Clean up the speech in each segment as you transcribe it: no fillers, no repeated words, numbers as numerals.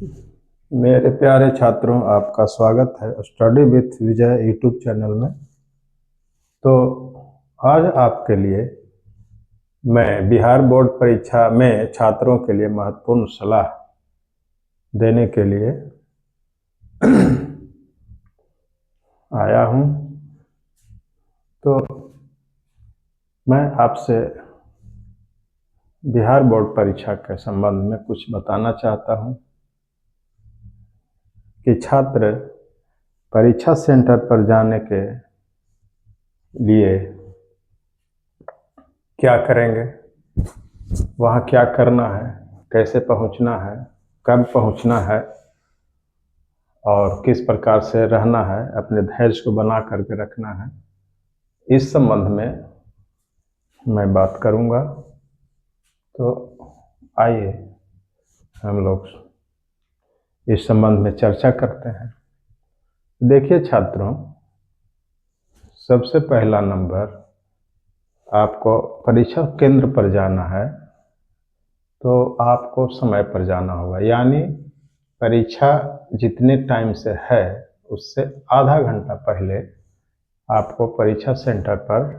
मेरे प्यारे छात्रों, आपका स्वागत है study with Vijay YouTube channel में। तो आज आपके लिए मैं बिहार बोर्ड परीक्षा में छात्रों के लिए महत्वपूर्ण सलाह देने के लिए आया हूँ। तो मैं आपसे बिहार बोर्ड परीक्षा के संबंध में कुछ बताना चाहता हूँ कि छात्र परीक्षा सेंटर पर जाने के लिए क्या करेंगे, वहाँ क्या करना है, कैसे पहुँचना है, कब पहुँचना है और किस प्रकार से रहना है, अपने धैर्य को बना करके रखना है, इस संबंध में मैं बात करूँगा। तो आइए हम लोग इस संबंध में चर्चा करते हैं। देखिए छात्रों, सबसे पहला नंबर, आपको परीक्षा केंद्र पर जाना है तो आपको समय पर जाना होगा, यानी परीक्षा जितने टाइम से है उससे आधा घंटा पहले आपको परीक्षा सेंटर पर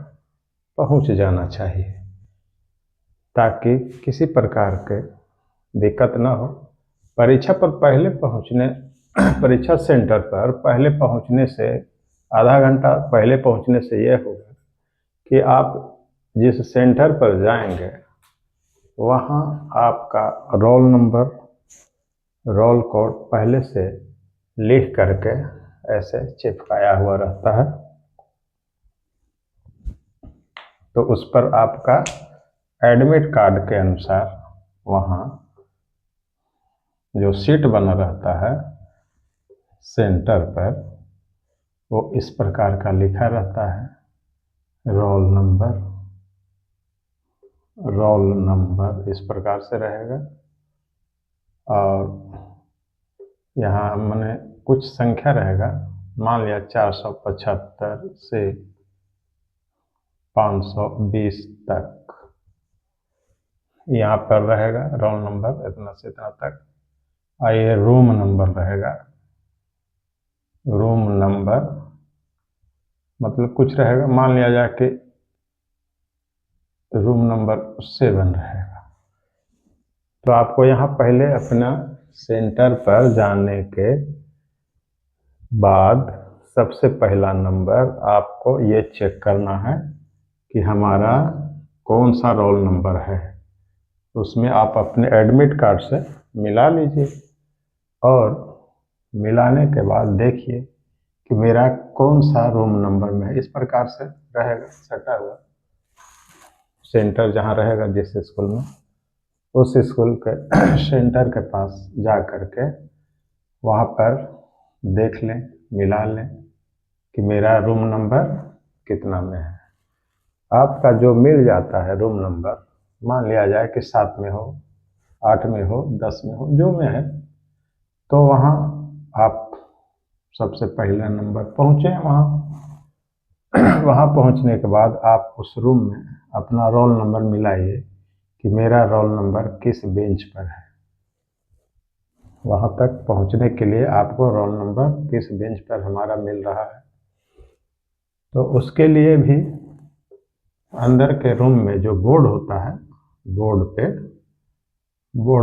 पहुंच जाना चाहिए, ताकि किसी प्रकार के दिक्कत ना हो। परीक्षा पर पहले पहुंचने परीक्षा सेंटर पर पहले पहुंचने से, आधा घंटा पहले पहुंचने से यह होगा कि आप जिस सेंटर पर जाएंगे वहाँ आपका रोल नंबर, रोल कोड पहले से लिख करके ऐसे चिपकाया हुआ रहता है। तो उस पर आपका एडमिट कार्ड के अनुसार वहाँ जो सीट बना रहता है सेंटर पर, वो इस प्रकार का लिखा रहता है, रोल नंबर इस प्रकार से रहेगा। और यहाँ मैंने कुछ संख्या रहेगा, मान लिया 475 से 520 तक यहाँ पर रहेगा रोल नंबर, इतना से इतना तक। आइए रूम नंबर रहेगा, रूम नंबर मतलब कुछ रहेगा, मान लिया जाए कि रूम नंबर 7 रहेगा। तो आपको यहाँ पहले अपना सेंटर पर जाने के बाद सबसे पहला नंबर आपको ये चेक करना है कि हमारा कौन सा रोल नंबर है। उसमें आप अपने एडमिट कार्ड से मिला लीजिए और मिलाने के बाद देखिए कि मेरा कौन सा रूम नंबर में है। इस प्रकार से रहेगा सटा हुआ सेंटर जहाँ रहेगा, जिस स्कूल में, उस स्कूल के सेंटर के पास जा करके वहाँ पर देख लें, मिला लें कि मेरा रूम नंबर कितना में है। आपका जो मिल जाता है रूम नंबर, मान लिया जाए कि 7 में हो, 8 में हो, 10 में हो, जो में है, तो वहाँ आप सबसे पहला नंबर पहुँचे। वहाँ पहुँचने के बाद आप उस रूम में अपना रोल नंबर मिलाइए कि मेरा रोल नंबर किस बेंच पर है। वहाँ तक पहुँचने के लिए आपको रोल नंबर किस बेंच पर हमारा मिल रहा है, तो उसके लिए भी अंदर के रूम में जो बोर्ड होता है, बोर्ड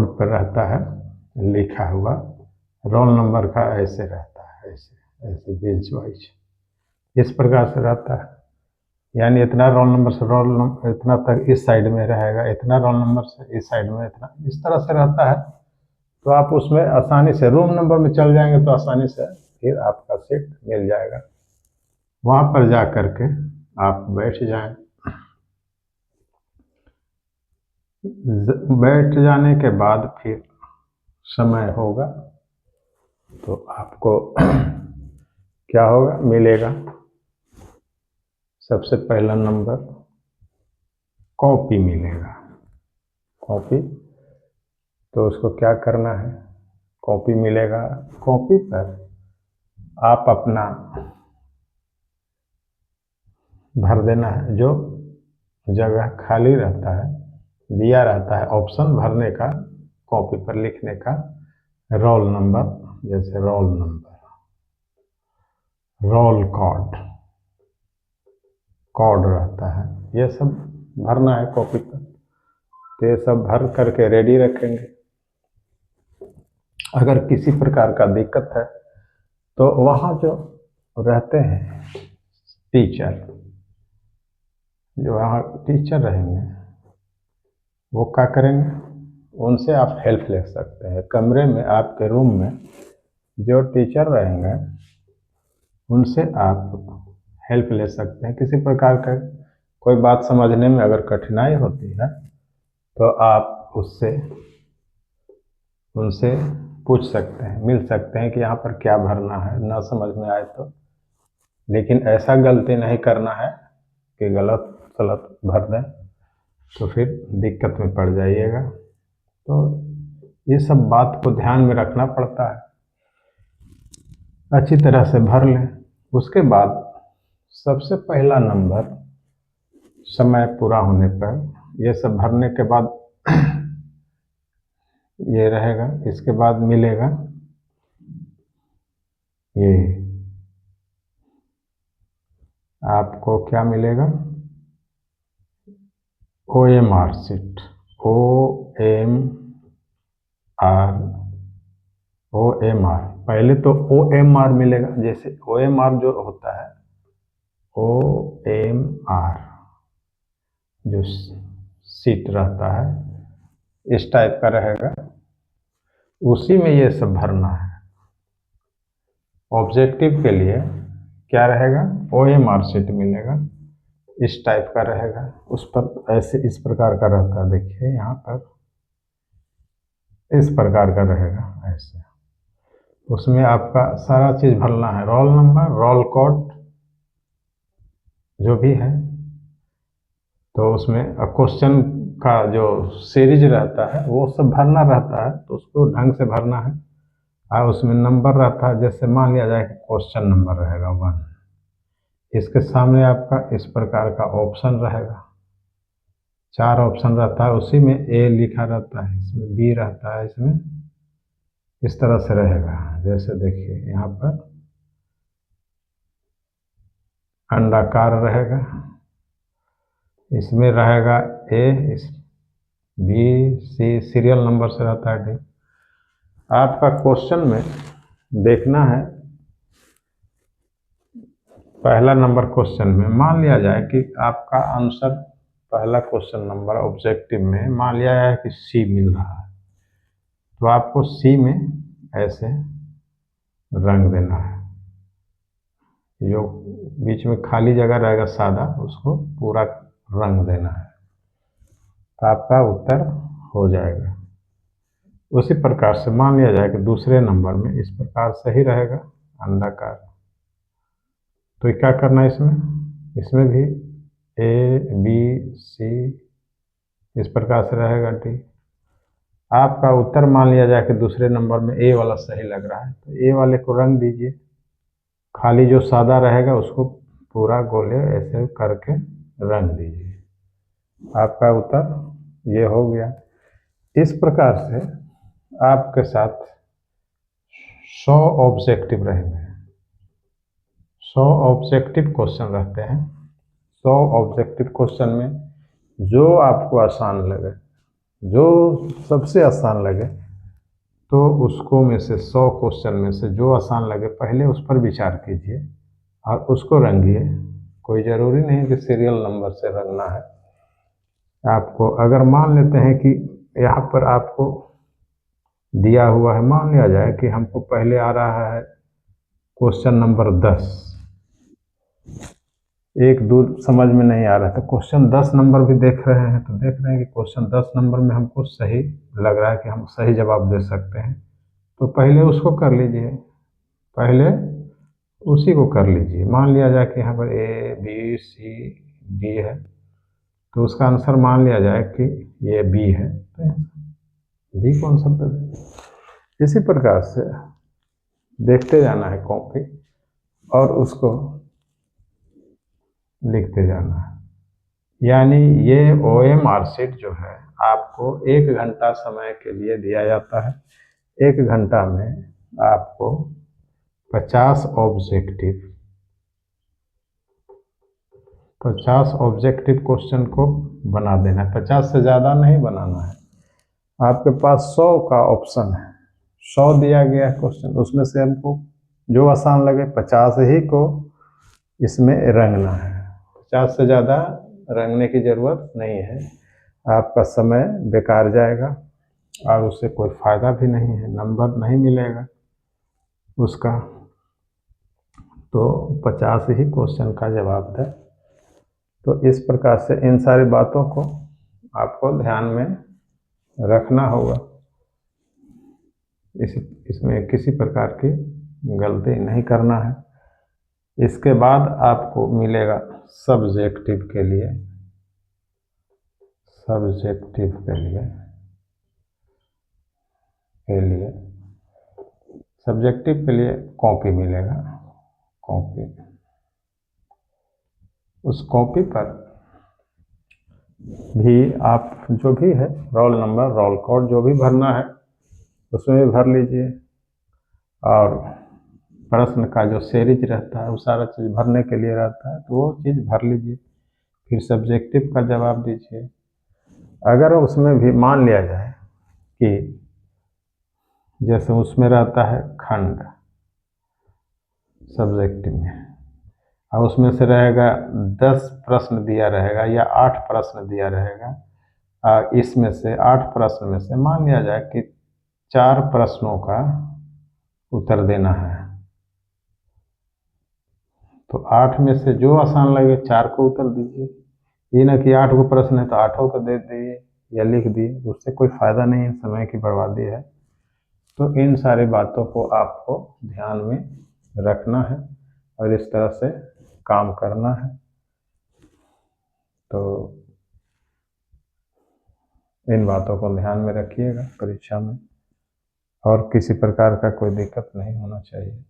पर रहता है लिखा हुआ, रोल नंबर का ऐसे रहता है, ऐसे बेंच वाइज इस प्रकार से रहता है। यानी इतना रोल नंबर से रोल नंबर इतना तक इस साइड में रहेगा, इतना रोल नंबर से इस साइड में इतना, इस तरह से रहता है। तो आप उसमें आसानी से रूम नंबर में चल जाएंगे तो आसानी से फिर आपका सीट मिल जाएगा। वहाँ पर जा करके आप बैठ जाएं। बैठ जाने के बाद फिर समय होगा तो आपको क्या होगा, मिलेगा सबसे पहला नंबर कॉपी मिलेगा। कॉपी, तो उसको क्या करना है, कॉपी मिलेगा, कॉपी पर आप अपना भर देना है। जो जगह खाली रहता है, दिया रहता है ऑप्शन भरने का, कॉपी पर लिखने का, रोल नंबर, जैसे रोल नंबर, रोल कोड रहता है, ये सब भरना है कॉपी पर। तो ये सब भर करके रेडी रखेंगे। अगर किसी प्रकार का दिक्कत है तो वहाँ जो रहते हैं टीचर, जो वहाँ टीचर रहेंगे वो क्या करेंगे, उनसे आप हेल्प ले सकते हैं। कमरे में, आपके रूम में जो टीचर रहेंगे उनसे आप हेल्प ले सकते हैं। किसी प्रकार का कोई बात समझने में अगर कठिनाई होती है तो आप उनसे पूछ सकते हैं, मिल सकते हैं कि यहाँ पर क्या भरना है, ना समझ में आए तो। लेकिन ऐसा गलती नहीं करना है कि गलत भर दें, तो फिर दिक्कत में पड़ जाइएगा। तो ये सब बात को ध्यान में रखना पड़ता है। अच्छी तरह से भर लें। उसके बाद सबसे पहला नंबर समय पूरा होने पर, ये सब भरने के बाद ये रहेगा। इसके बाद मिलेगा ये, आपको क्या मिलेगा, OMR शीट, OMR। पहले तो OMR मिलेगा। जैसे OMR जो होता है, OMR जो शीट रहता है इस टाइप का रहेगा, उसी में ये सब भरना है। ऑब्जेक्टिव के लिए क्या रहेगा, OMR शीट मिलेगा, इस टाइप का रहेगा। उस पर ऐसे इस प्रकार का रहता है, देखिए यहाँ पर इस प्रकार का रहेगा ऐसे। उसमें आपका सारा चीज़ भरना है, रोल नंबर, रोल कोड जो भी है। तो उसमें क्वेश्चन का जो सीरीज रहता है वो सब भरना रहता है, तो उसको ढंग से भरना है। और उसमें नंबर रहता है, जैसे मान लिया जाए कि क्वेश्चन नंबर रहेगा 1, इसके सामने आपका इस प्रकार का ऑप्शन रहेगा, 4 ऑप्शन रहता है, उसी में A लिखा रहता है, इसमें B रहता है, इसमें इस तरह से रहेगा। जैसे देखिए यहाँ पर अंडाकार रहेगा, इसमें रहेगा A, इस B, C सीरियल नंबर से रहता है D। आपका क्वेश्चन में देखना है, पहला नंबर क्वेश्चन में मान लिया जाए कि आपका आंसर, पहला क्वेश्चन नंबर ऑब्जेक्टिव में मान लिया जाए कि C मिल रहा है, तो आपको C में ऐसे रंग देना है। जो बीच में खाली जगह रहेगा सादा, उसको पूरा रंग देना है, तो आपका उत्तर हो जाएगा। उसी प्रकार से मान लिया जाए कि दूसरे नंबर में इस प्रकार से ही रहेगा अंडाकार, तो क्या करना है, इसमें भी A, B, C इस प्रकार से रहेगा D। आपका उत्तर मान लिया जाए कि दूसरे नंबर में A वाला सही लग रहा है, तो A वाले को रंग दीजिए, खाली जो सादा रहेगा उसको पूरा गोले ऐसे करके रंग दीजिए। आपका उत्तर ये हो गया। इस प्रकार से आपके साथ 100 ऑब्जेक्टिव रहेंगे, 100 ऑब्जेक्टिव क्वेश्चन रहते हैं। 100 ऑब्जेक्टिव क्वेश्चन में जो आपको आसान लगे, जो सबसे आसान लगे, तो उसको में से 100 क्वेश्चन में से जो आसान लगे पहले उस पर विचार कीजिए और उसको रंगिए। कोई ज़रूरी नहीं कि सीरियल नंबर से रंगना है। आपको अगर मान लेते हैं कि यहाँ पर आपको दिया हुआ है, मान लिया जाए कि हमको पहले आ रहा है क्वेश्चन नंबर 10, 1, 2 समझ में नहीं आ रहा है, तो क्वेश्चन 10 नंबर भी देख रहे हैं, तो देख रहे हैं कि क्वेश्चन 10 नंबर में हमको सही लग रहा है कि हम सही जवाब दे सकते हैं, तो पहले उसको कर लीजिए, पहले उसी को कर लीजिए। मान लिया जाए कि यहाँ पर A, B, C, D है, तो उसका आंसर मान लिया जाए कि ये B है, तो B को आंसर दे दें। इसी प्रकार से देखते जाना है कॉपी और उसको लिखते जाना है। यानी ये OMR शीट जो है आपको 1 घंटा समय के लिए दिया जाता है। 1 घंटा में आपको 50 ऑब्जेक्टिव क्वेश्चन को बना देना है। 50 से ज़्यादा नहीं बनाना है। आपके पास 100 का ऑप्शन है, 100 दिया गया है क्वेश्चन, उसमें से हमको जो आसान लगे 50 ही को इसमें रंगना है। 50 से ज़्यादा रंगने की ज़रूरत नहीं है, आपका समय बेकार जाएगा और उससे कोई फ़ायदा भी नहीं है, नंबर नहीं मिलेगा उसका। तो 50 ही क्वेश्चन का जवाब दें। तो इस प्रकार से इन सारी बातों को आपको ध्यान में रखना होगा। इसमें किसी प्रकार की गलती नहीं करना है। इसके बाद आपको मिलेगा सब्जेक्टिव के लिए, सब्जेक्टिव के लिए कॉपी मिलेगा। कॉपी, उस कॉपी पर भी आप जो भी है रोल नंबर, रोल कोड जो भी भरना है उसमें भी भर लीजिए, और प्रश्न का जो सीरीज रहता है वो सारा चीज़ भरने के लिए रहता है, तो वो चीज़ भर लीजिए। फिर सब्जेक्टिव का जवाब दीजिए। अगर उसमें भी मान लिया जाए कि जैसे उसमें रहता है खंड सब्जेक्टिव में, और उसमें से रहेगा 10 प्रश्न दिया रहेगा या 8 प्रश्न दिया रहेगा, इसमें से 8 प्रश्न में से मान लिया जाए कि 4 प्रश्नों का उत्तर देना है, तो 8 में से जो आसान लगे 4 को उत्तर दीजिए। ये ना कि 8 को प्रश्न है तो 8 को दे दिए या लिख दिए, उससे कोई फ़ायदा नहीं है, समय की बर्बादी है। तो इन सारी बातों को आपको ध्यान में रखना है और इस तरह से काम करना है। तो इन बातों को ध्यान में रखिएगा परीक्षा में, और किसी प्रकार का कोई दिक्कत नहीं होना चाहिए।